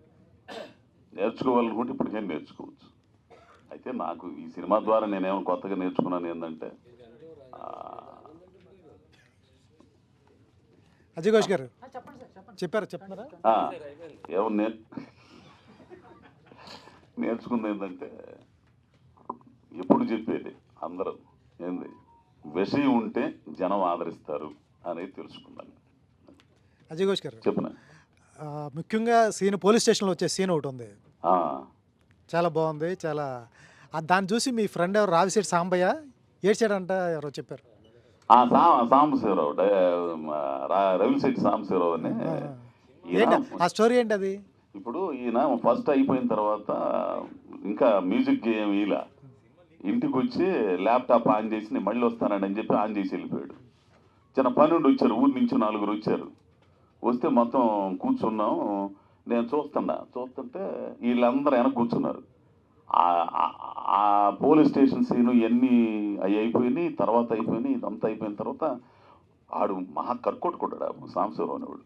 నేర్చుకోవాలనుకుంటే ఇప్పటికేం నేర్చుకోవచ్చు. అయితే నాకు ఈ సినిమా ద్వారా నేనేమో కొత్తగా నేర్చుకున్నాను ఏంటంటే అజయ్ ఘోష్ గారు చెప్పారా? ఏమో నేర్చుకుంది ఏంటంటే ఎప్పుడు చెప్పేది అందరూ ఏంది విషయం ఉంటే జనం ఆదరిస్తారు అనేది తెలుసుకున్నాను. అజయ్ ఘోష్ గారు చెప్పిన ముఖ్యంగా సీన్ పోలీస్ స్టేషన్లో వచ్చే సీన్ ఒకటి ఉంది, చాలా బాగుంది. చాలా దాన్ని చూసి మీ ఫ్రెండ్ ఎవరు రావిశెట్టి సాంబయ్య ఏడ్చాడంట, ఎవరో చెప్పారు. సాంబశివరావు, రవిశెట్టి సాంబశివరావు అని. ఆ స్టోరీ ఏంటి అది? ఇప్పుడు ఈయన ఫస్ట్ అయిపోయిన తర్వాత ఇంకా మ్యూజిక్ ఏమి ఇలా ఇంటికి వచ్చి ల్యాప్టాప్ ఆన్ చేసి నేను మళ్ళీ వస్తానండి అని చెప్పి ఆన్ చేసి వెళ్ళిపోయాడు. చిన్న పన్నెండు వచ్చారు, ఊరి నుంచి 4 వచ్చారు. వస్తే మొత్తం కూర్చున్నాం, నేను చూస్తుంటే వీళ్ళందరూ వెనక కూర్చున్నారు. ఆ పోలీస్ స్టేషన్ సీను ఇవన్నీ అయిపోయినాయి. ఇదంతా అయిపోయిన తర్వాత ఆడు మహా కరుకొట్టుకుంటాడు సాంబశివరావు అనేవాడు.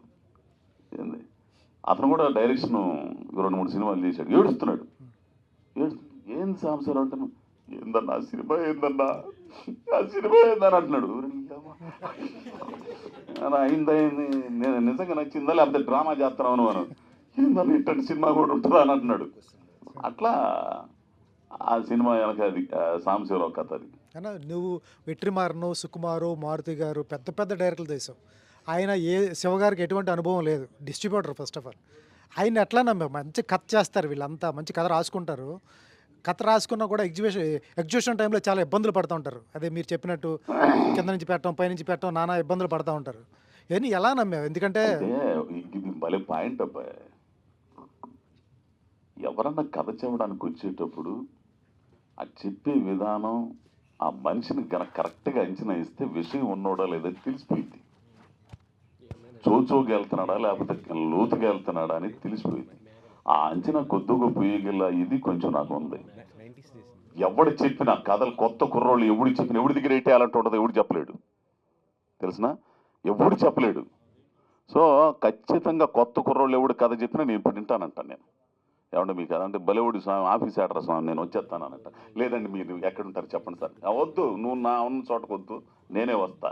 ఏంది అతను కూడా డైరెక్షన్ 2-3 సినిమాలు చేశాడు. ఏడుస్తున్నాడు. ఏంది సాంబశివరావు అంటే, ఏందన్నా ఆ సినిమా ఏందన్నా అంటున్నాడు. అయింది నేను నిజంగా నచ్చిందా లేకపోతే డ్రామా చేస్తున్నాను అని, ఏందన్నా ఇట్లాంటి సినిమా కూడా ఉంటుందా అని అంటున్నాడు. అట్లా ఆ సినిమా వెనక అది సాంబశివరావు కథ. అది అన్నా నువ్వు వెట్రిమారను, సుకుమారు, మారుతి గారు పెద్ద డైరెక్టర్లు చేసావు. ఆయన శివగారికి ఎటువంటి అనుభవం లేదు, డిస్ట్రిబ్యూటర్ ఫస్ట్ ఆఫ్ ఆల్. ఆయన ఎట్లా నమ్మావు? మంచి కథ చేస్తారు వీళ్ళంతా, మంచి కథ రాసుకుంటారు. కథ రాసుకున్నా కూడా ఎగ్జిబిషన్ టైంలో చాలా ఇబ్బందులు పడుతూ ఉంటారు. అదే మీరు చెప్పినట్టు కింద నుంచి పెట్టడం, పైనుంచి పెట్టడం, నానా ఇబ్బందులు పడుతూ ఉంటారు. ఇవన్నీ ఎలా నమ్మావు? ఎందుకంటే ఇది భలే పాయింట్ అబ్బాయి. ఎవరన్నా కథ చెప్పడానికి వచ్చేటప్పుడు ఆ చెప్పే విధానం ఆ మనిషిని కరెక్ట్గా అంచనా ఇస్తే విషయం ఉన్నోడా లేదని తెలిసిపోయింది. చోచోకి వెళ్తున్నాడా లేకపోతే లోతుగా వెళ్తున్నాడా అని తెలిసిపోయింది. ఆ అంచనా కొద్దిగా పోయగల ఇది కొంచెం నాకు ఉంది. ఎవడు చెప్పినా కథలు కొత్త కుర్రోళ్ళు ఎవడు చెప్పిన ఎవడి దగ్గర ఏ టాలెంట్ ఉంటుందో ఎవడు చెప్పలేడు, తెలిసినా ఎవడు చెప్పలేడు. సో ఖచ్చితంగా కొత్త కుర్రోళ్ళు ఎవడు కథ చెప్పినా నేను ఇప్పుడు వింటానంటాను. నేను ఏమంటే మీకు అంటే బలివుడి స్వామి ఆఫీస్ అడ్రస్ నేను వచ్చేస్తానంట. లేదండి మీరు ఎక్కడుంటారు చెప్పండి సార్. వద్దు, నువ్వు నా ఉన్న చోటకు వద్దు, నేనే వస్తా.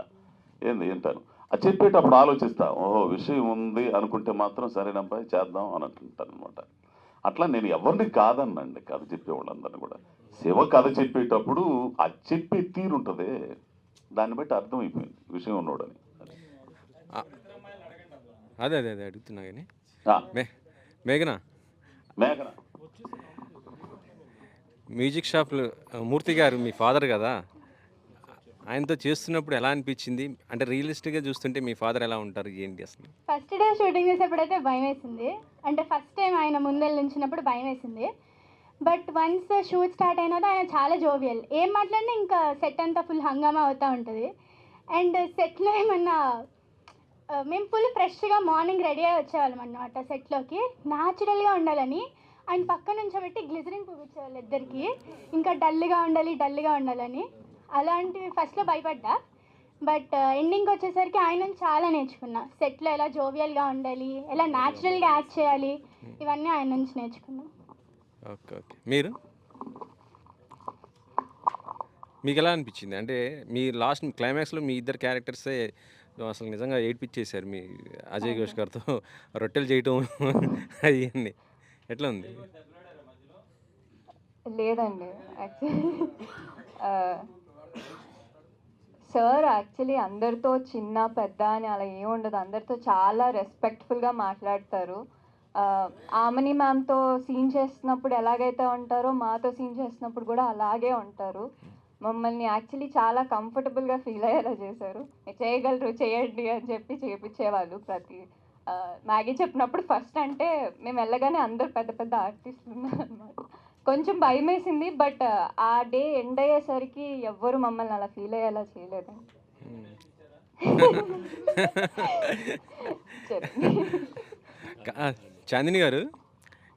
ఏంటాను అది చెప్పేటప్పుడు ఆలోచిస్తా, ఓహో విషయం ఉంది అనుకుంటే మాత్రం సరేనబ్బా చేద్దాం అని అంటుంటాను అనమాట. అట్లా నేను ఎవరిని కాదనండి కథ చెప్పేవాళ్ళందరినీ కూడా. శివ కథ చెప్పేటప్పుడు అది చెప్పే తీరు ఉంటుంది, దాన్ని బట్టి అర్థమైపోయింది విషయం ఉన్నోడని. అదే అదే అదే అడుగుతున్నా కానీ మేఘనా మ్యూజిక్ షాప్లో మూర్తి గారు మీ ఫాదర్ కదా, ఆయనతో చేస్తున్నప్పుడు ఎలా అనిపించింది? అంటే రియలిస్టిక్గా చూస్తుంటే మీ ఫాదర్ ఎలా ఉంటారు ఏంటి అసలు? ఫస్ట్ డే షూటింగ్ చేసేప్పుడైతే భయం వేసింది. అంటే ఫస్ట్ టైం ఆయన ముందెళ్ళి నిలిచినప్పుడు భయం వేసింది. బట్ వన్స్ షూట్ స్టార్ట్ అయినాక ఆయన చాలా జోవియల్, ఏం మాట్లాడినా ఇంకా సెట్ అంతా ఫుల్ హంగామా అవుతూ ఉంటుంది. అండ్ సెట్లో ఏమన్నా మేము ఫుల్ ఫ్రెష్గా మార్నింగ్ రెడీ అయ్యి వచ్చేవాళ్ళం అన్నమాట సెట్లోకి. న్యాచురల్గా ఉండాలని ఆయన పక్క నుంచోబెట్టి గ్లిజరింగ్ చూపించేవాళ్ళు ఇద్దరికి, ఇంకా డల్గా ఉండాలని. అలాంటివి ఫస్ట్లో భయపడ్డా, బట్ ఎండింగ్కి వచ్చేసరికి ఆయన నుంచి చాలా నేర్చుకున్నా. సెట్లో ఎలా జోవియల్గా ఉండాలి, ఎలా న్యాచురల్గా యాక్ట్ చేయాలి, ఇవన్నీ ఆయన నుంచి నేర్చుకున్నా. Okay okay. మీకు ఎలా అనిపించింది? అంటే మీ లాస్ట్ క్లైమాక్స్లో మీ ఇద్దరు క్యారెక్టర్సే అసలు నిజంగా ఏడ్పించేశారు. మీ అజయ్ ఘోష్ గారితో రొట్టెలు చేయటం అవన్నీ ఎట్లా ఉంది? లేదండి, యాక్చువల్లీ సార్ యాక్చువల్లీ అందరితో చిన్న పెద్ద అని అలా ఏముండదు, అందరితో చాలా రెస్పెక్ట్ఫుల్గా మాట్లాడతారు. ఆమని మ్యామ్తో సీన్ చేస్తున్నప్పుడు ఎలాగైతే ఉంటారో మాతో సీన్ చేస్తున్నప్పుడు కూడా అలాగే ఉంటారు. మమ్మల్ని యాక్చువల్లీ చాలా కంఫర్టబుల్గా ఫీల్ అయ్యేలా చేశారు. చేయగలరు చేయండి అని చెప్పి చేయించేవాళ్ళు. మ్యాగీ చెప్పినప్పుడు ఫస్ట్ అంటే మేము వెళ్ళగానే అందరు పెద్ద పెద్ద ఆర్టిస్టులు ఉన్నారు అనమాట. కొంచెం భయం వేసింది, బట్ ఆ డే ఎండ్ అయ్యేసరికి ఎవ్వరు మమ్మల్ని అలా ఫీల్ అయ్యేలా చేయలేదండి. చాందిని గారు,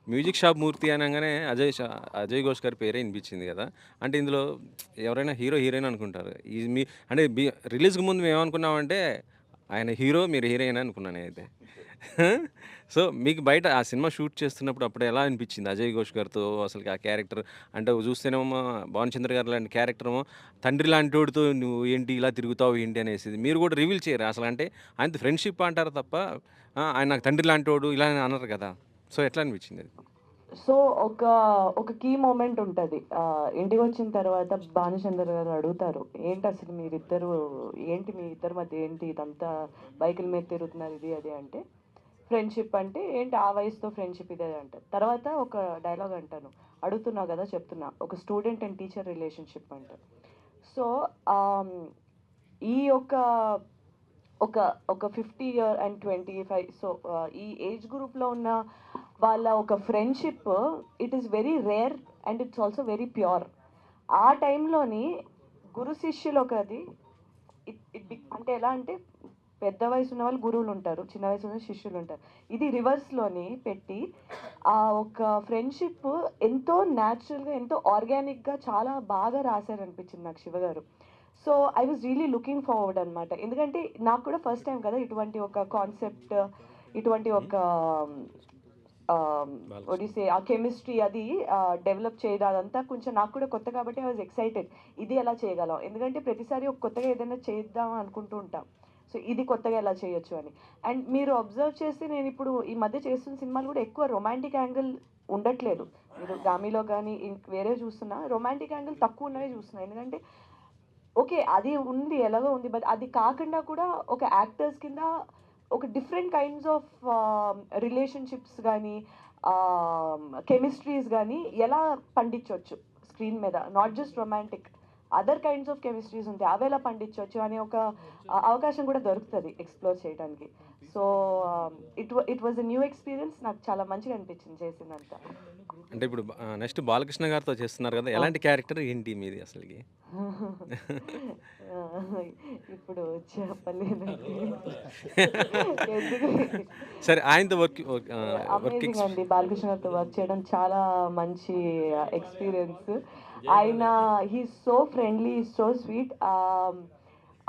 మ్యూజిక్ షాప్ మూర్తి అనగానే అజయ్ ఘోష్ గారి పేరే వినిపించింది కదా. అంటే ఇందులో ఎవరైనా హీరోయిన్ అనుకుంటారు. మీ అంటే రిలీజ్కి ముందు మేము ఏమనుకున్నామంటే ఆయన హీరో, మీరు హీరోయిన్ అనుకున్నాను అయితే. సో మీకు బయట ఆ సినిమా షూట్ చేస్తున్నప్పుడు అప్పుడు ఎలా అనిపించింది అజయ్ ఘోష్ గారితో అసలు ఆ క్యారెక్టర్? అంటే చూస్తేనేమో భానుచంద్ర గారు లాంటి క్యారెక్టర్ ఏమో తండ్రి లాంటి వాడితో నువ్వు ఏంటి ఇలా తిరుగుతావు ఏంటి అనేసి మీరు కూడా రివీల్ చేయరు అసలు. అంటే ఆయనతో ఫ్రెండ్షిప్ అంటారు తప్ప ఆయన నాకు తండ్రి లాంటి వాడు ఇలా అన్నారు కదా. సో ఎట్లా అనిపించింది అది? సో ఒక కీ మూమెంట్ ఉంటుంది. ఇంటికి వచ్చిన తర్వాత భానుచంద్ర గారు అడుగుతారు, ఏంటి అసలు మీరిద్దరు ఏంటి, మీ ఇద్దరి మధ్య ఏంటి ఇదంతా, బైకుల మీద తిరుగుతున్నారు ఇది అది అంటే, ఫ్రెండ్షిప్ అంటే ఏంటి ఆ వయసుతో ఫ్రెండ్షిప్ ఇదే అంటారు. తర్వాత ఒక డైలాగ్ అంటాను, అడుగుతున్నావు కదా చెప్తున్నా, ఒక స్టూడెంట్ అండ్ టీచర్ రిలేషన్షిప్ అంటారు. సో ఈ ఒక 50 and 25, సో ఈ ఏజ్ గ్రూప్లో ఉన్న వాళ్ళ ఒక friendship it is very rare and it's also very pure. ఆ టైంలోని గురు శిష్యులు ఒకది అంటే ఎలా అంటే పెద్ద వయసు ఉన్న వాళ్ళు గురువులు ఉంటారు, చిన్న వయసు ఉన్న శిష్యులు ఉంటారు. ఇది రివర్స్లోని పెట్టి ఆ ఒక ఫ్రెండ్షిప్ ఎంతో న్యాచురల్గా ఎంతో ఆర్గానిక్గా చాలా బాగా రాశారనిపించింది నాకు శివగారు. So I was really looking forward అనమాట. ఎందుకంటే నాకు కూడా ఫస్ట్ టైం కదా ఇటువంటి ఒక కాన్సెప్ట్, ఇటువంటి ఒక ఒడిసే ఆ కెమిస్ట్రీ అది డెవలప్ చేయడం అదంతా కొంచెం నాకు కూడా కొత్త కాబట్టి ఐ వాజ్ ఎక్సైటెడ్. ఇది ఎలా చేయగలం, ఎందుకంటే ప్రతిసారి ఒక కొత్తగా ఏదైనా చేద్దాం అనుకుంటూ ఉంటాం. సో ఇది కొత్తగా ఎలా చేయొచ్చు అని. అండ్ మీరు అబ్జర్వ్ చేస్తే నేను ఇప్పుడు ఈ మధ్య చేస్తున్న సినిమాలు కూడా ఎక్కువ రొమాంటిక్ యాంగిల్ ఉండట్లేదు. మీరు గామిలో కానీ వేరే చూస్తున్నా రొమాంటిక్ యాంగిల్ తక్కువ ఉన్నవే చూస్తున్నా. ఎందుకంటే ఓకే అది ఉంది ఎలాగో ఉంది, బట్ అది కాకుండా కూడా ఒక యాక్టర్స్ కింద ఒక డిఫరెంట్ కైండ్స్ ఆఫ్ రిలేషన్షిప్స్ కానీ కెమిస్ట్రీస్ కానీ ఎలా పండించవచ్చు స్క్రీన్ మీద, not just romantic, other kinds of chemistries ఉంటాయి, అవి ఎలా పండించవచ్చు అనే ఒక అవకాశం కూడా దొరుకుతుంది ఎక్స్ప్లోర్ చేయడానికి. So it was a new experience. నాకు చాలా మంచిగా అనిపించింది చేసిందంతా. అంటే ఇప్పుడు నెక్స్ట్ బాలకృష్ణ గారితో చేస్తున్నారు కదా, ఎలాంటి క్యారెక్టర్ ఏంటి మీది అసలుకి? ఇప్పుడు చెప్పలేనండి. సరే, ఆయనతో వర్కింగ్ అమేజింగ్ అండి. బాలకృష్ణ గారితో వర్క్ చేయడం చాలా మంచి ఎక్స్పీరియన్స్. ఆయన he so friendly, so sweet.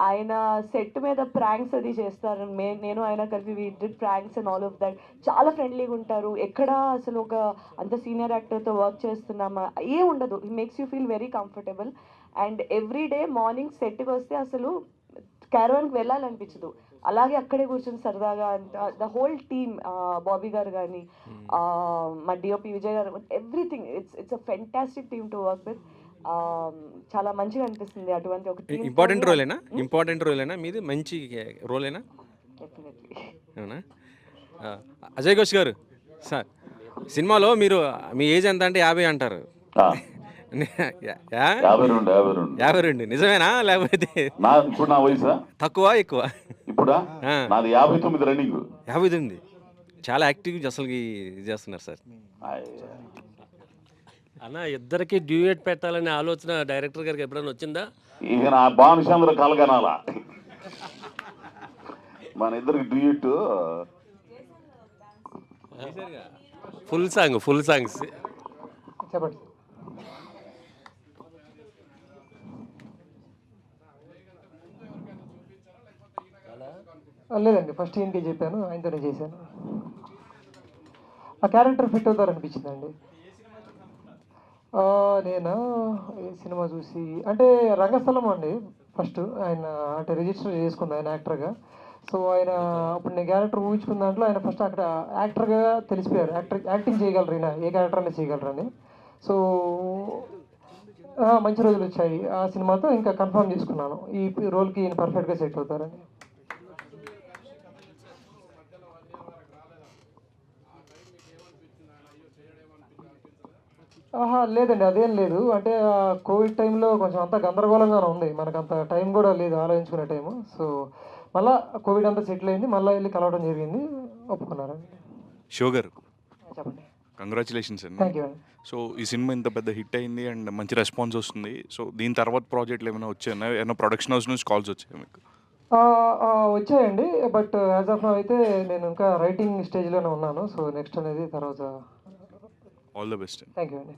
ఆయన సెట్ మీద ప్రాంక్స్ అది చేస్తారు. నేను ఆయన కలిపి we did pranks and all of that. చాలా ఫ్రెండ్లీగా ఉంటారు. ఎక్కడ అసలు ఒక అంత సీనియర్ యాక్టర్తో వర్క్ చేస్తున్నామా ఏం ఉండదు. He makes you feel very comfortable. And every day morning సెట్కి వస్తే అసలు క్యారవాన్కి వెళ్ళాలనిపించదు. అలాగే అక్కడే కూర్చొని సరదాగా ద హోల్ టీమ్, బాబీ గారు కానీ, మా డిఓపి విజయ్ గారు, everything it's a fantastic team to work with. చాలా మంచిగా అనిపిస్తుంది అటువంటి ఒక టీమ్. ఇంపార్టెంట్ రోలేనా మీది? మంచి రోలేనా? డెఫినెట్లీ. అవునా? అజయ్ ఘోష్ గారు సార్, సినిమాలో మీరు మీ ఏజ్ ఎంత అంటే 50 అంటారు. 52 నిజమేనా? లేకపోతే ఇప్పుడు నా వయసా తక్కువ ఎక్కువ? ఇప్పుడా నాది 59 రన్నింగ్. 59. చాలా యాక్టివ్ అసలు చేస్తున్నారు సార్. అన్న, ఇద్దరికి డ్యూయట్ పెట్టాలనే ఆలోచన డైరెక్టర్ గారికి ఎప్పుడైనా వచ్చిందా? ఇక నా భానుచంద్ర కలగనాలా మన ఇద్దరికి డ్యూయట్. ఫుల్ సాంగ్స్ చెప్పండి. లేదండి, ఫస్ట్ ఈయనకే చెప్పాను, ఆయనతోనే చేశాను. ఆ క్యారెక్టర్ ఫిట్ అవుతారనిపించిందండి. నేను ఈ సినిమా చూసి అంటే రంగస్థలం అండి ఫస్ట్ ఆయన అంటే రిజిస్టర్ చేసుకుంది ఆయన యాక్టర్గా. సో ఆయన అప్పుడు నేను క్యారెక్టర్ ఊహించుకున్న దాంట్లో ఆయన ఫస్ట్ అక్కడ యాక్టర్గా తెలిసిపోయారు. యాక్టింగ్ చేయగలరు, ఈయన ఏ క్యారెక్టర్ అయినా చేయగలరని. సో మంచి రోజులు వచ్చాయి. ఆ సినిమాతో ఇంకా కన్ఫర్మ్ చేసుకున్నాను ఈ రోల్కి ఈయన పర్ఫెక్ట్గా సెట్ అవుతారని. లేదండి, అదేం లేదు. అంటే కోవిడ్ టైంలో కొంచెం అంతా గందరగోళంగానే ఉంది. మనకు అంత టైం కూడా లేదు ఆలోచించుకునే టైము. సో మళ్ళీ కోవిడ్ అంతా సెటిల్ అయింది, మళ్ళీ వెళ్ళి కలవడం జరిగింది, ఒప్పుకున్నారండి. షో గారు, చెప్పండి. కంగ్రాచులేషన్స్ అండి. థ్యాంక్ యూ అండి. సో ఈ సినిమా ఇంత పెద్ద హిట్ అయింది అండ్ మంచి రెస్పాన్స్ వస్తుంది. సో దీని తర్వాత ప్రాజెక్టులు ఏమైనా వచ్చాయన్నా? ఏమైనా ప్రొడక్షన్ హౌస్ నుంచి కాల్స్ వచ్చాయి మీకు? వచ్చాయండి, బట్ యాజ్ ఆఫ్ నౌ అయితే నేను ఇంకా రైటింగ్ స్టేజ్లోనే ఉన్నాను. సో నెక్స్ట్ అనేది తర్వాత. All the best. Thank you అండి.